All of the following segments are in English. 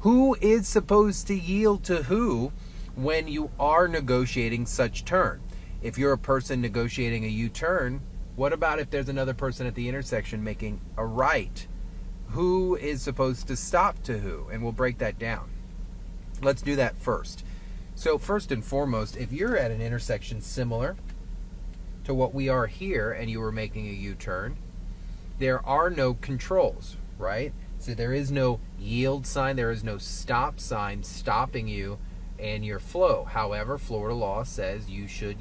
Who is supposed to yield to who when you are negotiating such turn? If you're a person negotiating a U-turn, what about if there's another person at the intersection making a right? Who is supposed to stop to who? And we'll break that down. Let's do that first. So first and foremost, if you're at an intersection similar to what we are here and you were making a U-turn, there are no controls, right? So there is no yield sign, there is no stop sign stopping you and your flow. However, Florida law says you shall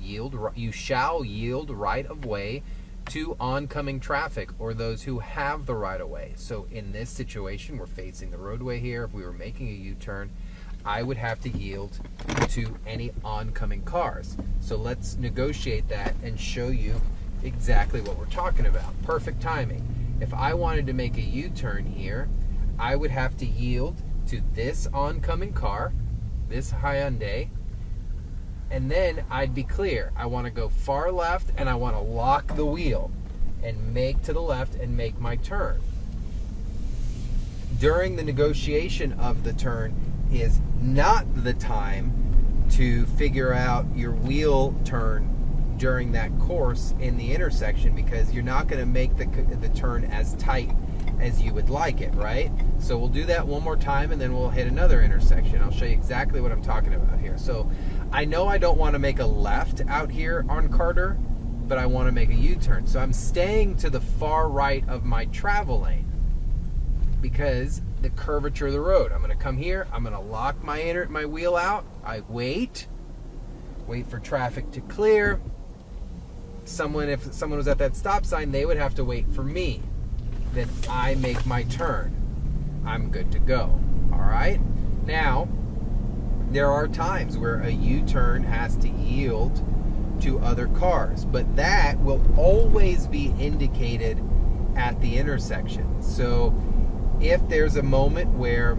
yield right of way to oncoming traffic or those who have the right of way. So in this situation, we're facing the roadway here. If we were making a U-turn, I would have to yield to any oncoming cars. So let's negotiate that and show you exactly what we're talking about. Perfect timing. If I wanted to make a U-turn here, I would have to yield to this oncoming car, this Hyundai, and then I'd be clear. I want to go far left and I want to lock the wheel and make to the left and make my turn. During the negotiation of the turn is not the time to figure out your wheel turn during that course in the intersection, because you're not going to make the turn as tight as you would like it, right? So we'll do that one more time and then we'll hit another intersection. I'll show you exactly what I'm talking about here. So I know I don't want to make a left out here on Carter, but I want to make a U-turn. So I'm staying to the far right of my travel lane because the curvature of the road. I'm going to come here, I'm going to lock my wheel out, I wait for traffic to clear. If someone was at that stop sign, they would have to wait for me. Then I make my turn. I'm good to go. All right? Now, there are times where a U-turn has to yield to other cars, but that will always be indicated at the intersection. So if there's a moment where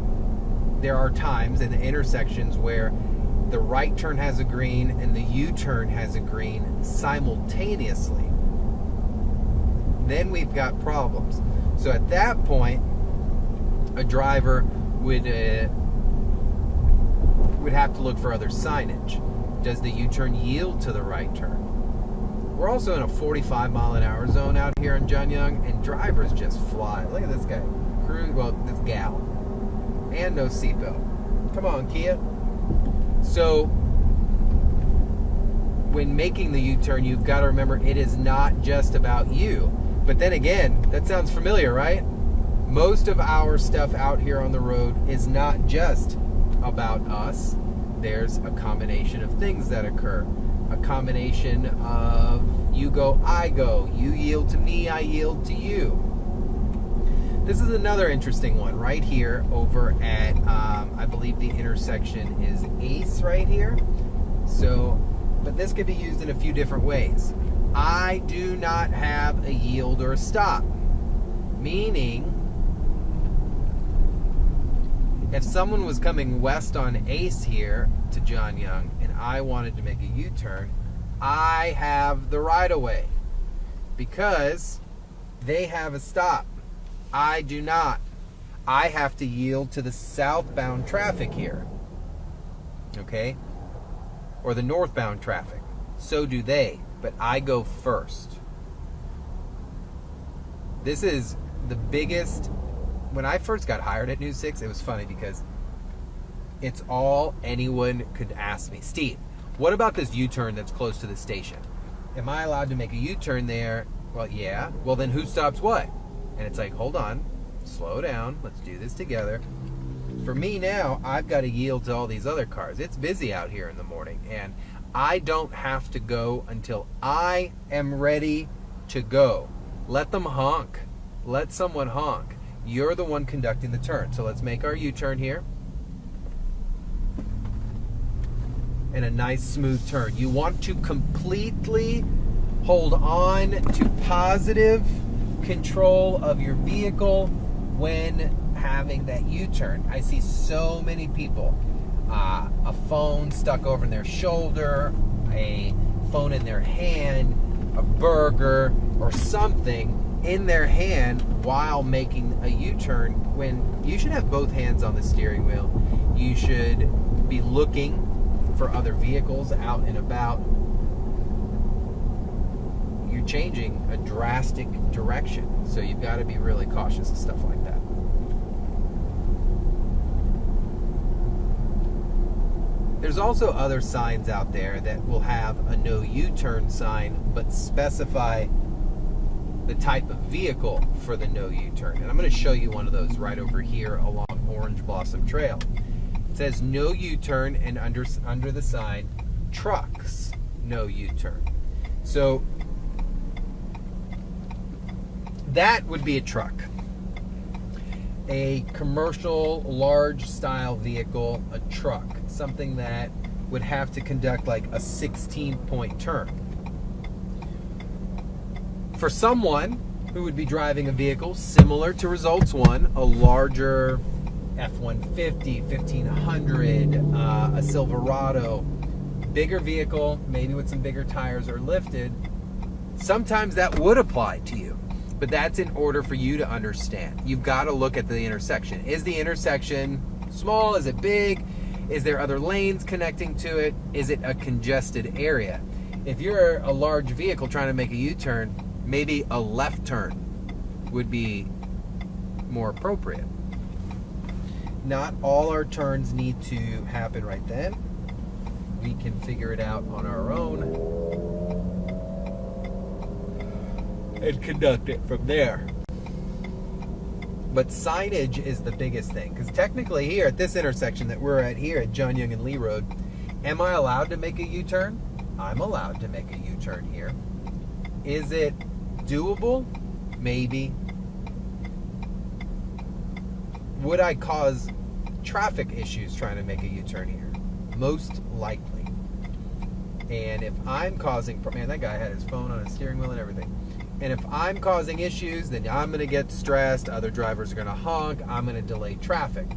there are times in the intersections where the right turn has a green and the U-turn has a green simultaneously, then we've got problems. So at that point, a driver would have to look for other signage. Does the U-turn yield to the right turn? We're also in a 45-mile-an-hour zone out here in John Young, and drivers just fly. Look at this guy. This gal. And no seatbelt. Come on, Kia. So when making the U-turn, you've got to remember it is not just about you. But then again, that sounds familiar, right? Most of our stuff out here on the road is not just about us. There's a combination of things that occur. A combination of you go, I go. You yield to me, I yield to you. This is another interesting one right here over at, I believe the intersection is Ace right here. So, but this could be used in a few different ways. I do not have a yield or a stop. Meaning, if someone was coming west on Ace here to John Young and I wanted to make a U-turn, I have the right-of-way because they have a stop. I do not. I have to yield to the southbound traffic here. Okay? Or the northbound traffic. So do they. But I go first. This is the biggest. When I first got hired at News 6, it was funny because it's all anyone could ask me. Steve, what about this U-turn that's close to the station? Am I allowed to make a U-turn there? Well, yeah. Well, then who stops what? And it's like, hold on, slow down, let's do this together. For me now, I've got to yield to all these other cars. It's busy out here in the morning, and I don't have to go until I am ready to go. Let them honk. Let someone honk. You're the one conducting the turn. So let's make our U-turn here. And a nice smooth turn. You want to completely hold on to positive control of your vehicle when having that U-turn. I see so many people, a phone stuck over their shoulder, a phone in their hand, a burger, or something in their hand while making a U-turn, when you should have both hands on the steering wheel. You should be looking for other vehicles out and about. You're changing a drastic direction, so you've got to be really cautious of stuff like that. There's also other signs out there that will have a no U-turn sign but specify the type of vehicle for the no U-turn. And I'm going to show you one of those right over here along Orange Blossom Trail. It says no U-turn, and under the sign, trucks, no U-turn. So that would be a truck. A commercial, large style vehicle, a truck. Something that would have to conduct like a 16-point turn. For someone who would be driving a vehicle similar to Results 1, a larger F-150, 1500, a Silverado, bigger vehicle, maybe with some bigger tires or lifted, sometimes that would apply to you. But that's in order for you to understand. You've got to look at the intersection. Is the intersection small? Is it big? Is there other lanes connecting to it? Is it a congested area? If you're a large vehicle trying to make a U-turn, maybe a left turn would be more appropriate. Not all our turns need to happen right then. We can figure it out on our own and conduct it from there. But signage is the biggest thing, because technically here at this intersection that we're at here at John Young and Lee Road, am I allowed to make a U-turn? I'm allowed to make a U-turn here. Is it doable? Maybe. Would I cause traffic issues trying to make a U-turn here? Most likely. And if I'm causing, man, that guy had his phone on his steering wheel and everything. And if I'm causing issues, then I'm going to get stressed. Other drivers are going to honk. I'm going to delay traffic.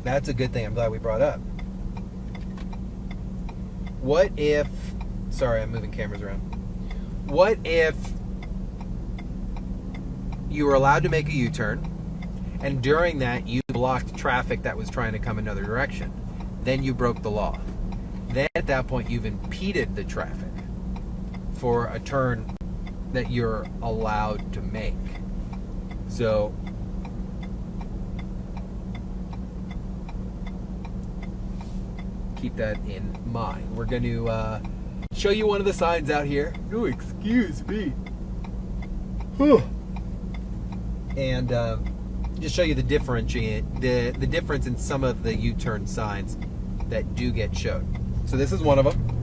That's a good thing. I'm glad we brought up. What if, sorry, I'm moving cameras around. What if you were allowed to make a U-turn, and during that you blocked traffic that was trying to come another direction? Then you broke the law. Then at that point you've impeded the traffic for a turn that you're allowed to make. So keep that in mind. We're going to show you one of the signs out here. Oh, excuse me. And just show you the difference in some of the U-turn signs that do get shown. So this is one of them.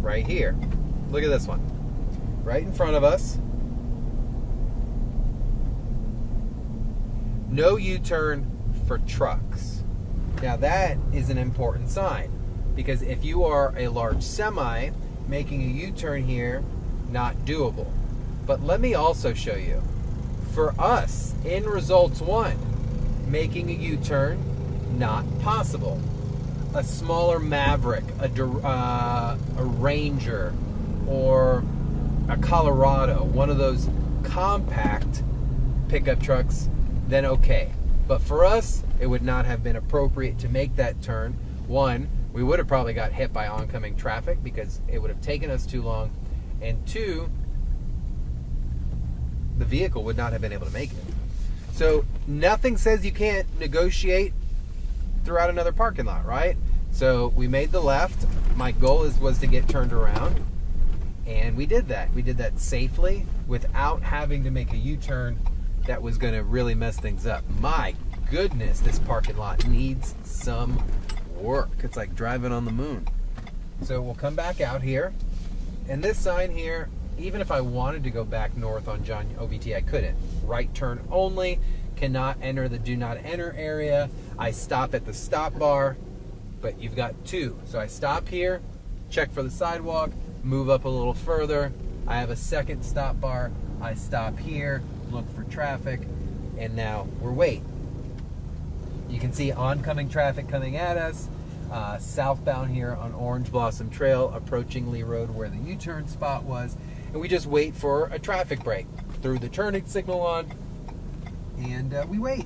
Right here. Look at this one. Right in front of us. No U-turn for trucks. Now that is an important sign, because if you are a large semi, making a U-turn here, not doable. But let me also show you, for us in Results 1, making a U-turn, not possible. A smaller Maverick, a Ranger, or a Colorado, one of those compact pickup trucks, then okay. But for us, it would not have been appropriate to make that turn. One, we would have probably got hit by oncoming traffic because it would have taken us too long. And two, the vehicle would not have been able to make it. So nothing says you can't negotiate throughout another parking lot, right? So we made the left. My goal was to get turned around, and we did that. We did that safely without having to make a U-turn that was going to really mess things up. My goodness, this parking lot needs some work. It's like driving on the moon. So we'll come back out here, and this sign here, even if I wanted to go back north on John OBT, I couldn't. Right turn only, cannot enter the do not enter area. I stop at the stop bar, but you've got two. So I stop here, check for the sidewalk, move up a little further. I have a second stop bar. I stop here, look for traffic, and now we're waiting. You can see oncoming traffic coming at us. southbound here on Orange Blossom Trail, approaching Lee Road where the U-turn spot was, and we just wait for a traffic break. Threw the turning signal on, and we wait.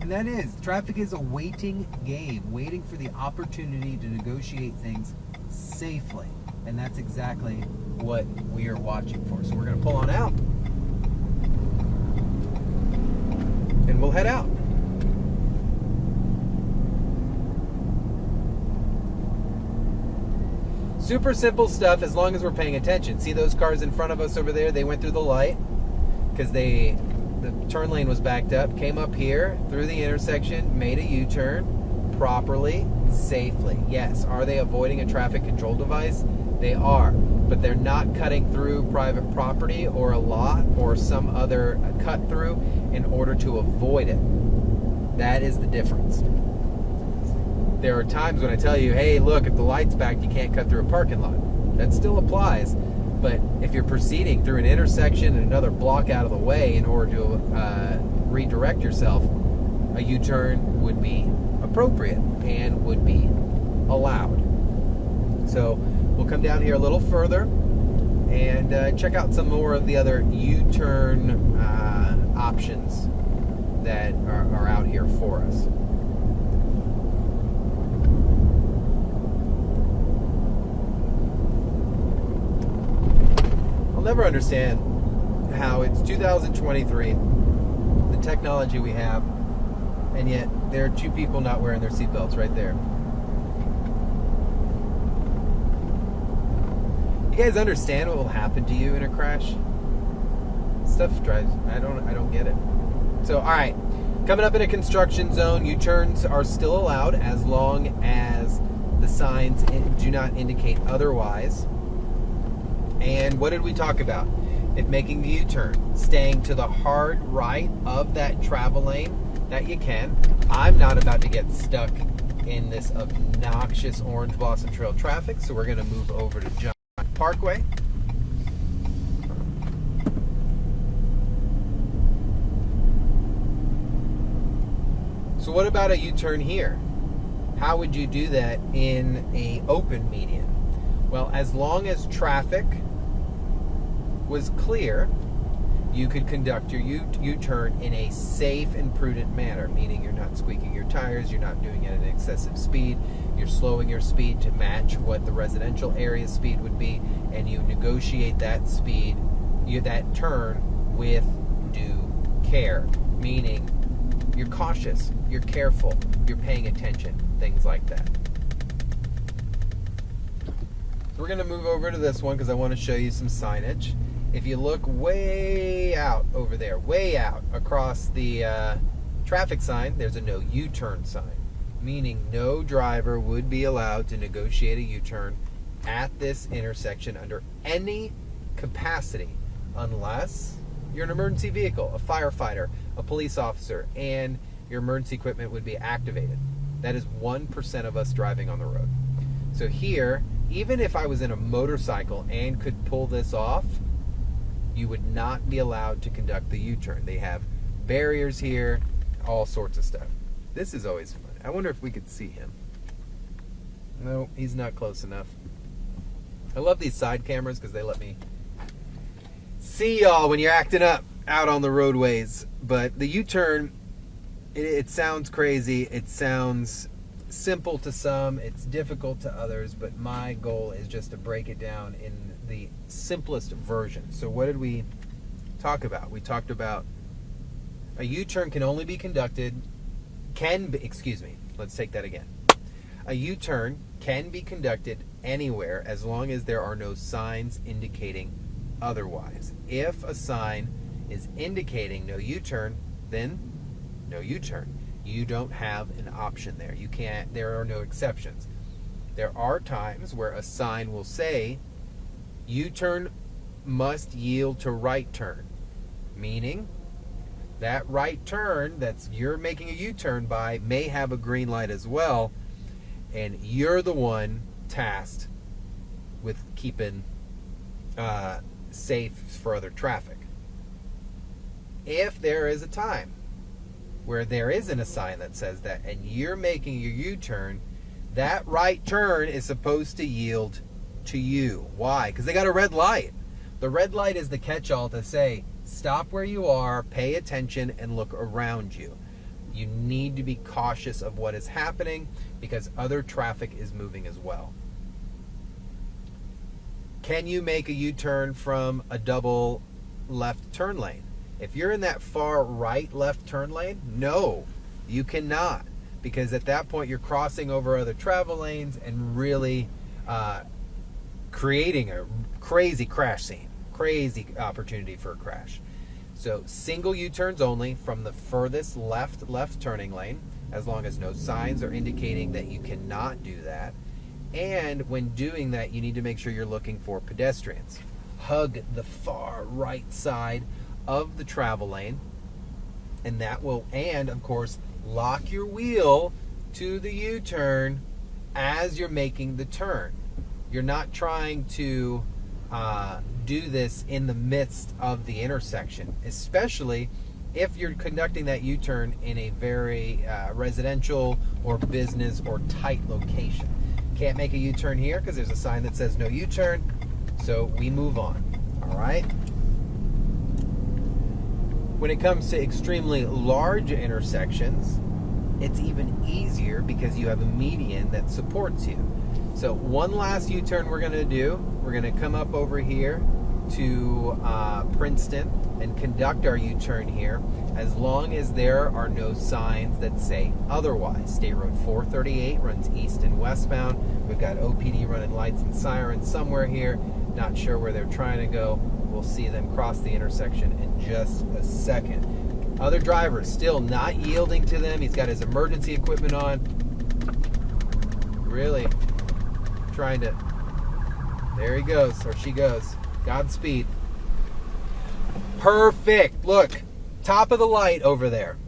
And that is, traffic is a waiting game, waiting for the opportunity to negotiate things safely. And that's exactly what we are watching for. So we're going to pull on out, and we'll head out. Super simple stuff as long as we're paying attention. See those cars in front of us over there? They went through the light because the turn lane was backed up, came up here through the intersection, made a U-turn properly, safely. Yes, are they avoiding a traffic control device? They are, but they're not cutting through private property or a lot or some other cut through in order to avoid it. That is the difference. There are times when I tell you, hey, look, if the light's back, you can't cut through a parking lot. That still applies. But if you're proceeding through an intersection and another block out of the way in order to redirect yourself, a U-turn would be appropriate and would be allowed. So we'll come down here a little further and check out some more of the other U-turn options that are out here for us. Never understand how it's 2023, the technology we have, and yet there are two people not wearing their seatbelts right there. You guys understand what will happen to you in a crash? Stuff drives, I don't get it. So, all right, coming up in a construction zone, U-turns are still allowed as long as the signs do not indicate otherwise. And what did we talk about? If making the U-turn, staying to the hard right of that travel lane, that you can. I'm not about to get stuck in this obnoxious Orange Blossom Trail traffic, so we're going to move over to John Parkway. So what about a U-turn here? How would you do that in an open median? Well, as long as traffic was clear, you could conduct your U-turn in a safe and prudent manner, meaning you're not squeaking your tires, you're not doing it at an excessive speed, you're slowing your speed to match what the residential area speed would be, and you negotiate that speed, that turn with due care, meaning you're cautious, you're careful, you're paying attention, things like that. We're going to move over to this one because I want to show you some signage. If you look way out over there, way out across the traffic sign, there's a no U-turn sign, meaning no driver would be allowed to negotiate a U-turn at this intersection under any capacity unless you're an emergency vehicle, a firefighter, a police officer, and your emergency equipment would be activated. That is 1% of us driving on the road. So here, even if I was in a motorcycle and could pull this off, you would not be allowed to conduct the U-turn. They have barriers here, all sorts of stuff. This is always fun. I wonder if we could see him. No, he's not close enough. I love these side cameras because they let me see y'all when you're acting up out on the roadways. But the U-turn, it sounds crazy. It sounds simple to some, it's difficult to others, but my goal is just to break it down in the simplest version. So what did we talk about? We talked about a U-turn can only be conducted, let's take that again. A U-turn can be conducted anywhere as long as there are no signs indicating otherwise. If a sign is indicating no U-turn, then no U-turn. You don't have an option there. There are no exceptions. There are times where a sign will say, U-turn must yield to right turn, meaning that right turn that's you're making a U-turn by may have a green light as well, and you're the one tasked with keeping safe for other traffic. If there is a time where there isn't a sign that says that and you're making your U-turn, That right turn is supposed to yield to you. Why? Because they got a red light. The red light is the catch-all to say, stop where you are, pay attention, and look around you. You need to be cautious of what is happening because other traffic is moving as well. Can you make a U-turn from a double left turn lane? If you're in that far right left turn lane, no, you cannot. Because at that point you're crossing over other travel lanes and really creating a crazy crash scene, crazy opportunity for a crash. So single U-turns only from the furthest left turning lane, as long as no signs are indicating that you cannot do that. And when doing that, you need to make sure you're looking for pedestrians. Hug the far right side of the travel lane, and that will, and of course, lock your wheel to the U-turn as you're making the turn. You're not trying to do this in the midst of the intersection, especially if you're conducting that U-turn in a very residential or business or tight location. Can't make a U-turn here because there's a sign that says no U-turn, so we move on. All right? When it comes to extremely large intersections, it's even easier because you have a median that supports you. So one last U-turn we're going to do. We're going to come up over here to Princeton and conduct our U-turn here as long as there are no signs that say otherwise. State Road 438 runs east and westbound. We've got OPD running lights and sirens somewhere here. Not sure where they're trying to go. We'll see them cross the intersection in just a second. Other drivers still not yielding to them. He's got his emergency equipment on. Really trying to... There he goes, or she goes. Godspeed. Perfect. Look, top of the light over there.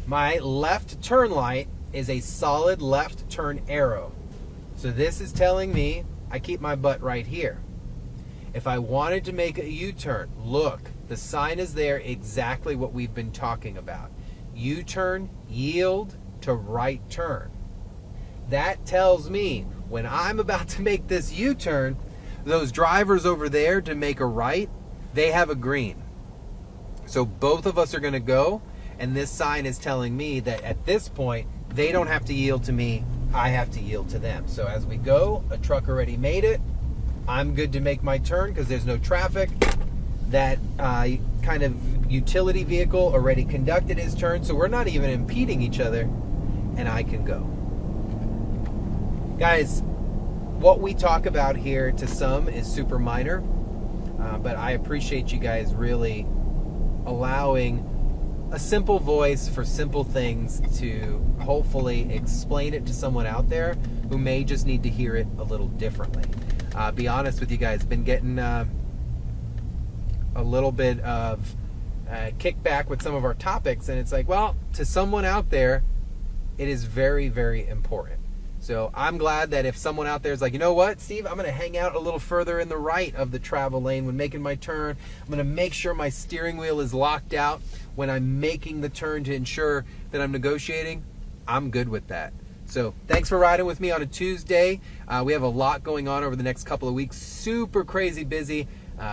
My left turn light is a solid left turn arrow. So this is telling me I keep my butt right here. If I wanted to make a U-turn, look, the sign is there, exactly what we've been talking about. U-turn, yield to right turn. That tells me when I'm about to make this U-turn, those drivers over there to make a right, they have a green. So both of us are going to go, and this sign is telling me that at this point, they don't have to yield to me, I have to yield to them. So as we go, a truck already made it. I'm good to make my turn because there's no traffic. That kind of utility vehicle already conducted his turn, so we're not even impeding each other, and I can go. Guys, what we talk about here to some is super minor, but I appreciate you guys really allowing a simple voice for simple things to hopefully explain it to someone out there who may just need to hear it a little differently. Be honest with you guys, been getting a little bit of kickback with some of our topics, and it's like, well, to someone out there, it is very, very important. So I'm glad that if someone out there is like, you know what, Steve, I'm going to hang out a little further in the right of the travel lane when making my turn. I'm going to make sure my steering wheel is locked out when I'm making the turn to ensure that I'm negotiating. I'm good with that. So thanks for riding with me on a Tuesday. We have a lot going on over the next couple of weeks. Super crazy busy.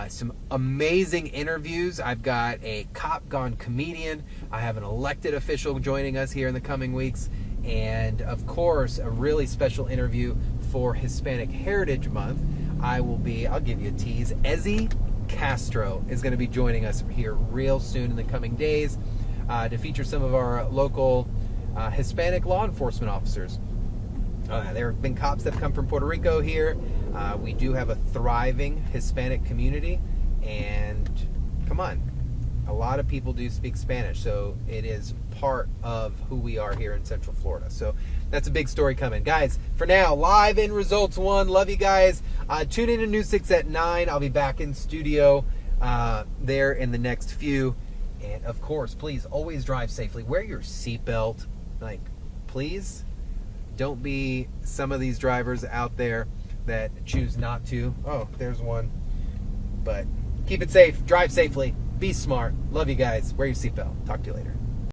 Some amazing interviews. I've got a cop gone comedian. I have an elected official joining us here in the coming weeks. And of course, a really special interview for Hispanic Heritage Month. I'll give you a tease. Ezzy Castro is going to be joining us here real soon in the coming days to feature some of our local Hispanic law enforcement officers. There have been cops that have come from Puerto Rico here. We do have a thriving Hispanic community, and come on, a lot of people do speak Spanish, so it is part of who we are here in Central Florida. So that's a big story coming. Guys, for now, live in Results 1. Love you guys. Tune in to News 6 at 9. I'll be back in studio there in the next few. And of course, please always drive safely. Wear your seatbelt. Please don't be some of these drivers out there that choose not to. Oh, there's one. But keep it safe. Drive safely. Be smart. Love you guys. Wear your seatbelt. Talk to you later.